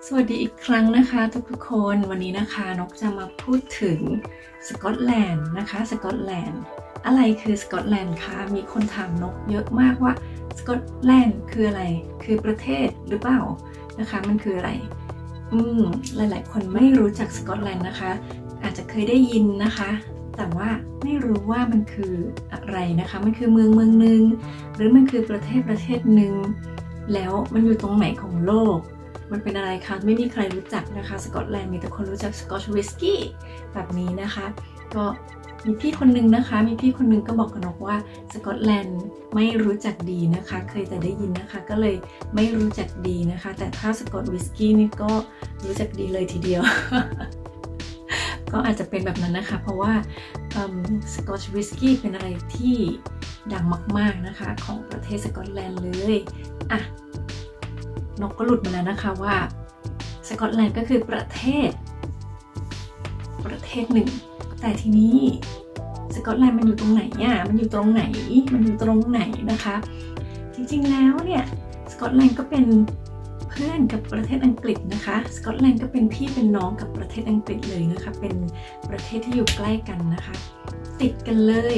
สวัสดีอีกครั้งนะคะทุกคนวันนี้นะคะนกจะมาพูดถึงสกอตแลนด์นะคะสกอตแลนด์อะไรคือสกอตแลนด์คะมีคนถามนกเยอะมากว่าสกอตแลนด์คืออะไรคือประเทศหรือเปล่านะคะมันคืออะไรหลายๆคนไม่รู้จักสกอตแลนด์นะคะอาจจะเคยได้ยินนะคะแต่ว่าไม่รู้ว่ามันคืออะไรนะคะมันคือเมืองหนึ่งหรือมันคือประเทศหนึ่งแล้วมันอยู่ตรงไหนของโลกมันเป็นอะไรคะไม่มีใครรู้จักนะคะสกอตแลนด์มีแต่คนรู้จักสกอตวิสกี้แบบนี้นะคะก็มีพี่คนนึงนะคะมีพี่คนนึงก็บอกกับนกว่าสกอตแลนด์ไม่รู้จักดีนะคะเคยแต่ได้ยินนะคะก็เลยไม่รู้จักดีนะคะแต่ถ้าสกอตวิสกี้นี่ก็รู้จักดีเลยทีเดียว ก็อาจจะเป็นแบบนั้นนะคะเพราะว่าสกอตวิสกี้เป็นอะไรที่ดังมากๆนะคะของประเทศสกอตแลนด์เลยอ่ะนกก็หลุดมาแล้วนะคะว่าสกอตแลนด์ก็คือประเทศหนึ่งแต่ทีนี้สกอตแลนด์มันอยู่ตรงไหนอ่ะมันอยู่ตรงไหนนะคะจริงๆแล้วเนี่ยสกอตแลนด์ก็เป็นเพื่อนกับประเทศอังกฤษนะคะสกอตแลนด์ก็เป็นพี่เป็นน้องกับประเทศอังกฤษเลยนะคะเป็นประเทศที่อยู่ใกล้กันนะคะติดกันเลย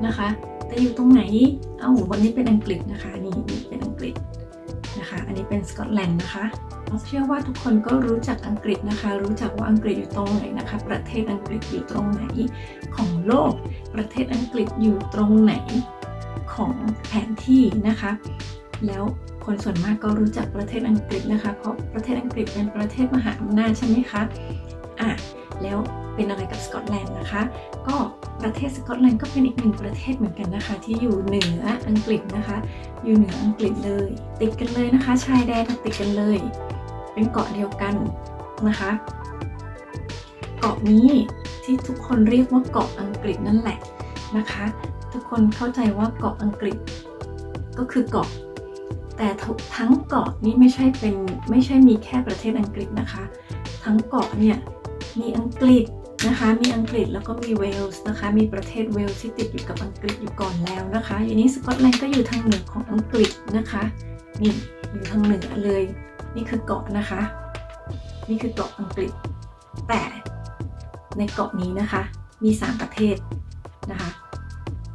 นะคะแต่อยู่ตรงไหนวันนี้เป็นอังกฤษนะคะนี่เป็นอังกฤษนะคะอันนี้เป็นสกอตแลนด์นะคะเชื่อว่าทุกคนก็รู้จักอังกฤษนะคะรู้จักว่าอังกฤษอยู่ตรงไหนนะคะประเทศอังกฤษอยู่ตรงไหนของโลกประเทศอังกฤษอยู่ตรงไหนของแผนที่นะคะแล้วคนส่วนมากก็รู้จักประเทศอังกฤษนะคะเพราะประเทศอังกฤษเป็นประเทศมหาอำนาจใช่ไหมคะแล้วเป็นอะไรกับสกอตแลนด์นะคะก็ประเทศสกอตแลนด์ก็เป็นอีกหนึ่งประเทศเหมือนกันนะคะที่อยู่เหนืออังกฤษนะคะอยู่เหนืออังกฤษเลยติดกันเลยนะคะชายแดนติดกันเลยเป็นเกาะเดียวกันนะคะเกาะนี้ที่ทุกคนเรียกว่าเกาะอังกฤษนั่นแหละนะคะทุกคนเข้าใจว่าเกาะอังกฤษก็คือเกาะแต่ทั้งเกาะนี้ไม่ใช่มีแค่ประเทศอังกฤษนะคะทั้งเกาะเนี่ยมีอังกฤษนะคะมีอังกฤษแล้วก็มีเวลส์นะคะมีประเทศเวลส์ที่ติดอยู่กับอังกฤษอยู่ก่อนแล้วนะคะอย่างนี้สกอตแลนด์ก็อยู่ทางเหนือของอังกฤษนะคะนี่อยู่ทางเหนือเลยนี่คือเกาะนะคะนี่คือเกาะอังกฤษแต่ในเกาะนี้นะคะมี3ประเทศนะคะ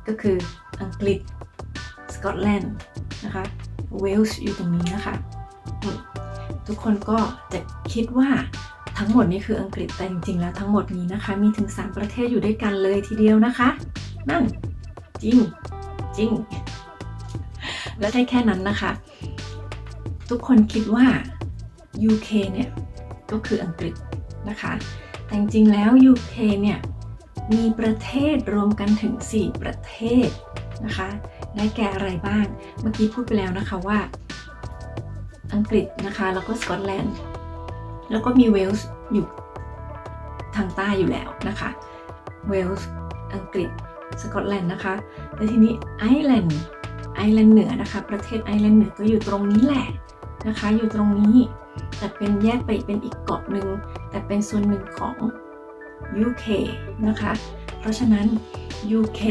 ก็คืออังกฤษสกอตแลนด์นะคะเวลส์อยู่ตรงนี้นะคะทุกคนก็จะคิดว่าทั้งหมดนี้คืออังกฤษแต่จริงๆแล้วทั้งหมดนี้นะคะมีถึง3ประเทศอยู่ด้วยกันเลยทีเดียวนะคะนั่นจริงและได้แค่นั้นนะคะทุกคนคิดว่า UK เนี่ยก็คืออังกฤษนะคะแต่จริงๆแล้ว UK เนี่ยมีประเทศรวมกันถึง4ประเทศนะคะได้แก่อะไรบ้างเมื่อกี้พูดไปแล้วนะคะว่าอังกฤษนะคะแล้วก็สกอตแลนด์แล้วก็มีเวลส์อยู่ทางใต้อยู่แล้วนะคะเวลส์อังกฤษสกอตแลนด์นะคะและทีนี้ไอร์แลนด์เหนือนะคะประเทศไอร์แลนด์เหนือก็อยู่ตรงนี้แหละนะคะอยู่ตรงนี้แต่เป็นแยกไปเป็นอีกเกาะหนึ่งแต่เป็นส่วนหนึ่งของ UK นะคะเพราะฉะนั้น UK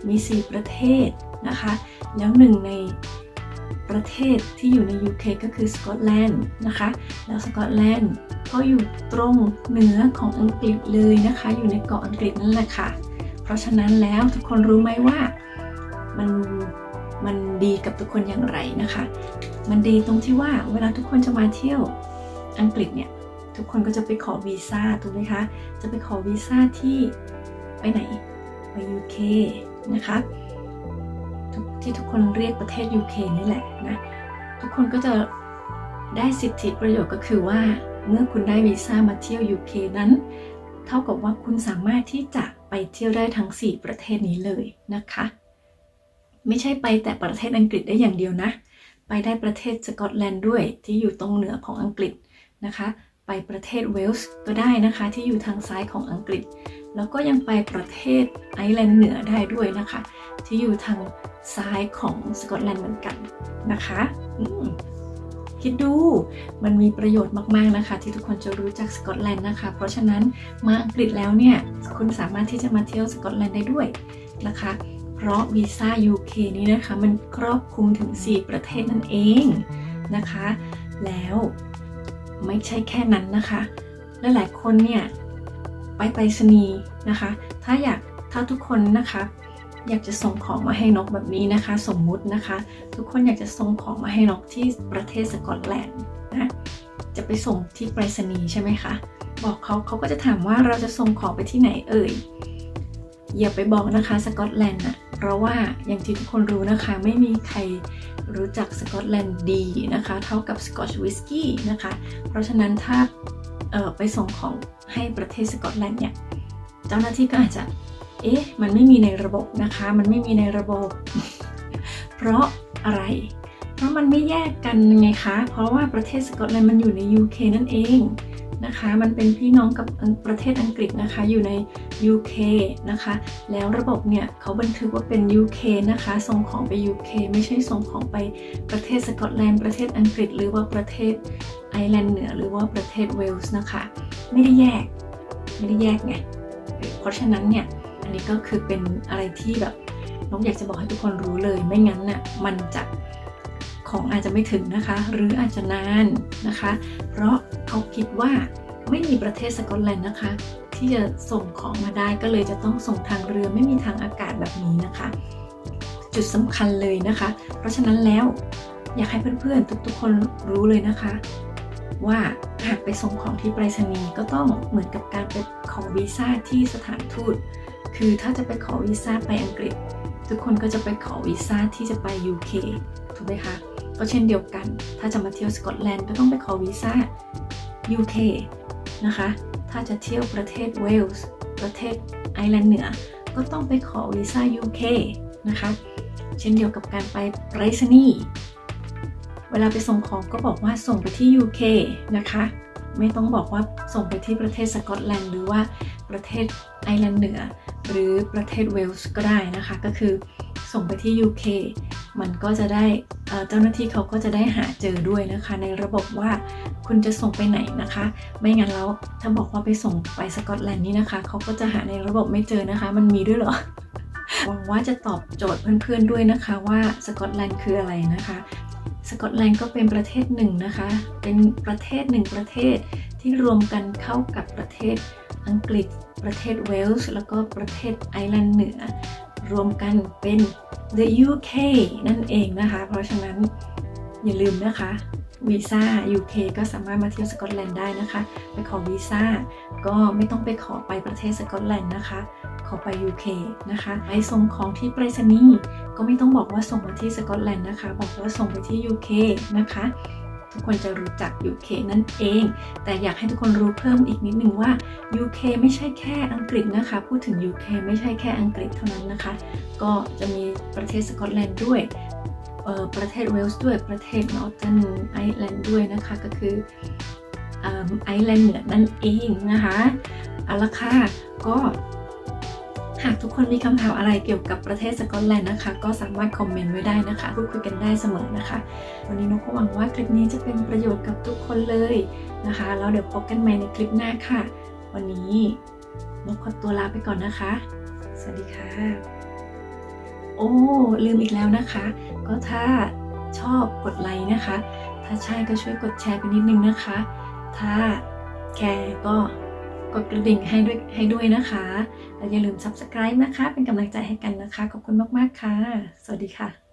มี4ประเทศนะคะแล้วหนึ่งในประเทศที่อยู่ใน UK ก็คือสกอตแลนด์นะคะแล้วสกอตแลนด์ก็อยู่ตรงเหนือของอังกฤษเลยนะคะอยู่ในเกาะอังกฤษนั่นแหละค่ะเพราะฉะนั้นแล้วทุกคนรู้ไหมว่ามันดีกับทุกคนอย่างไรนะคะมันดีตรงที่ว่าเวลาทุกคนจะมาเที่ยวอังกฤษเนี่ยทุกคนก็จะไปขอวีซ่าถูกไหมคะจะไปขอวีซ่าที่ไปไหนไป UK นะคะที่ทุกคนเรียกประเทศ UK นี่แหละนะทุกคนก็จะได้สิทธิประโยชน์ก็คือว่าเมื่อคุณได้วีซ่ามาเที่ยว UK นั้นเท่ากับว่าคุณสามารถที่จะไปเที่ยวได้ทั้ง4ประเทศนี้เลยนะคะไม่ใช่ไปแต่ประเทศอังกฤษได้อย่างเดียวนะไปได้ประเทศสกอตแลนด์ด้วยที่อยู่ตรงเหนือของอังกฤษนะคะไปประเทศเวลส์ก็ได้นะคะที่อยู่ทางซ้ายของอังกฤษแล้วก็ยังไปประเทศไอร์แลนด์เหนือได้ด้วยนะคะที่อยู่ทางซ้ายของสกอตแลนด์เหมือนกันนะคะคิดดูมันมีประโยชน์มากๆนะคะที่ทุกคนจะรู้จักสกอตแลนด์นะคะเพราะฉะนั้นมาอังกฤษแล้วเนี่ยคุณสามารถที่จะมาเที่ยวสกอตแลนด์ได้ด้วยนะคะเพราะวีซ่า UK นี้นะคะมันครอบคลุมถึง4ประเทศนั่นเองนะคะแล้ว ไม่ใช่แค่นั้นนะคะหลายๆคนเนี่ยไปไปรษณีย์นะคะถ้าทุกคนนะคะอยากจะส่งของมาให้นกแบบนี้นะคะสมมุตินะคะทุกคนอยากจะส่งของมาให้นกที่ประเทศสกอตแลนด์นะจะไปส่งที่ไปรษณีย์ใช่ไหมคะบอกเขาก็จะถามว่าเราจะส่งของไปที่ไหนเอ่ยอย่าไปบอกนะคะสกอตแลนด์นะเพราะว่าอย่างที่ทุกคนรู้นะคะไม่มีใครรู้จักสกอตแลนด์ดีนะคะเท่ากับสกอตช์วิสกี้นะคะเพราะฉะนั้นถ้าไปส่งของให้ประเทศสกอตแลนด์เนี่ยเจ้าหน้าที่ก็อาจจะมันไม่มีในระบบนะคะมันไม่มีในระบบ เพราะอะไรเพราะมันไม่แยกกันไงคะเพราะว่าประเทศสกอตแลนด์มันอยู่ใน UK นั่นเองนะคะมันเป็นพี่น้องกับประเทศอังกฤษนะคะอยู่ใน UK นะคะแล้วระบบเนี่ยเขาบันทึกว่าเป็น UK นะคะส่งของไป UK ไม่ใช่ส่งของไปประเทศสกอตแลนด์ประเทศอังกฤษหรือว่าประเทศไอร์แลนด์เหนือหรือว่าประเทศเวลส์นะคะไม่ได้แยกไงเพราะฉะนั้นเนี่ยอันนี้ก็คือเป็นอะไรที่แบบน้องอยากจะบอกให้ทุกคนรู้เลยไม่งั้นน่ะมันจะของอาจจะไม่ถึงนะคะหรืออาจจะนานนะคะเพราะเขาคิดว่าไม่มีประเทศสกอตแลนด์นะคะที่จะส่งของมาได้ก็เลยจะต้องส่งทางเรือไม่มีทางอากาศแบบนี้นะคะจุดสำคัญเลยนะคะเพราะฉะนั้นแล้วอยากให้เพื่อนๆทุกๆคนรู้เลยนะคะว่าหากไปส่งของที่ไปรษณีย์ก็ต้องเหมือนกับการไปขอวีซ่าที่สถานทูตคือถ้าจะไปขอวีซ่าไปอังกฤษทุกคนก็จะไปขอวีซ่าที่จะไป UK ถูกไหมคะก็เช่นเดียวกันถ้าจะมาเที่ยวสกอตแลนด์ก็ต้องไปขอวีซ่า UK นะคะถ้าจะเที่ยวประเทศเวลส์ประเทศไอร์แลนด์เหนือก็ต้องไปขอวีซ่า UK นะคะเช่นเดียวกับการไปไปรษณีย์เวลาไปส่งของก็บอกว่าส่งไปที่ UK นะคะไม่ต้องบอกว่าส่งไปที่ประเทศสกอตแลนด์หรือว่าประเทศไอร์แลนด์เหนือหรือประเทศเวลส์ก็ได้นะคะก็คือส่งไปที่ UK มันก็จะได้เจ้าหน้าที่เขาก็จะได้หาเจอด้วยนะคะในระบบว่าคุณจะส่งไปไหนนะคะไม่งั้นแล้วถ้าบอกว่าไปส่งไปสกอตแลนด์นี่นะคะเขาก็จะหาในระบบไม่เจอนะคะมันมีด้วยเหรอ หวังว่าจะตอบโจทย์เพื่อนๆด้วยนะคะว่าสกอตแลนด์คืออะไรนะคะสกอตแลนด์ก็เป็นประเทศหนึ่งนะคะเป็นประเทศหนึ่งประเทศที่รวมกันเข้ากับประเทศอังกฤษประเทศเวลส์แล้วก็ประเทศไอร์แลนด์เหนือรวมกันเป็น the UK นั่นเองนะคะเพราะฉะนั้นอย่าลืมนะคะวีซ่า UK ก็สามารถมาเที่ยวสกอตแลนด์ได้นะคะไปขอวีซ่าก็ไม่ต้องไปขอไปประเทศสกอตแลนด์นะคะขอไป UK นะคะไปส่งของที่ไปรษณีย์ก็ไม่ต้องบอกว่าส่งมาที่สกอตแลนด์นะคะบอกว่าส่งไปที่ UK นะคะทุกคนจะรู้จัก UK นั่นเองแต่อยากให้ทุกคนรู้เพิ่มอีกนิดนึงว่า UK ไม่ใช่แค่อังกฤษนะคะพูดถึง UK ไม่ใช่แค่อังกฤษเท่านั้นนะคะก็จะมีประเทศสกอตแลนด์ด้วยประเทศเวลส์ด้วยประเทศนอร์เทิร์นไอร์แลนด์ด้วยนะคะก็คือไอร์แลนด์เหนือนั่นเองนะคะเอาละค่ะก็หากทุกคนมีคำถามอะไรเกี่ยวกับประเทศสกอตแลนด์นะคะก็สามารถคอมเมนต์ไว้ได้นะคะพูดคุยกันได้เสมอนะคะวันนี้นกก็หวังว่าคลิปนี้จะเป็นประโยชน์กับทุกคนเลยนะคะแล้วเดี๋ยวพบกันใหม่ในคลิปหน้าค่ะวันนี้นกขอตัวลาไปก่อนนะคะสวัสดีค่ะโอ้ลืมอีกแล้วนะคะก็ถ้าชอบกดไลค์นะคะถ้าใช่ก็ช่วยกดแชร์ไปนิดนึงนะคะถ้าแคร์ก็กดกระดิ่งให้ด้วยนะคะและอย่าลืม Subscribe นะคะเป็นกำลังใจให้กันนะคะขอบคุณมากๆค่ะสวัสดีค่ะ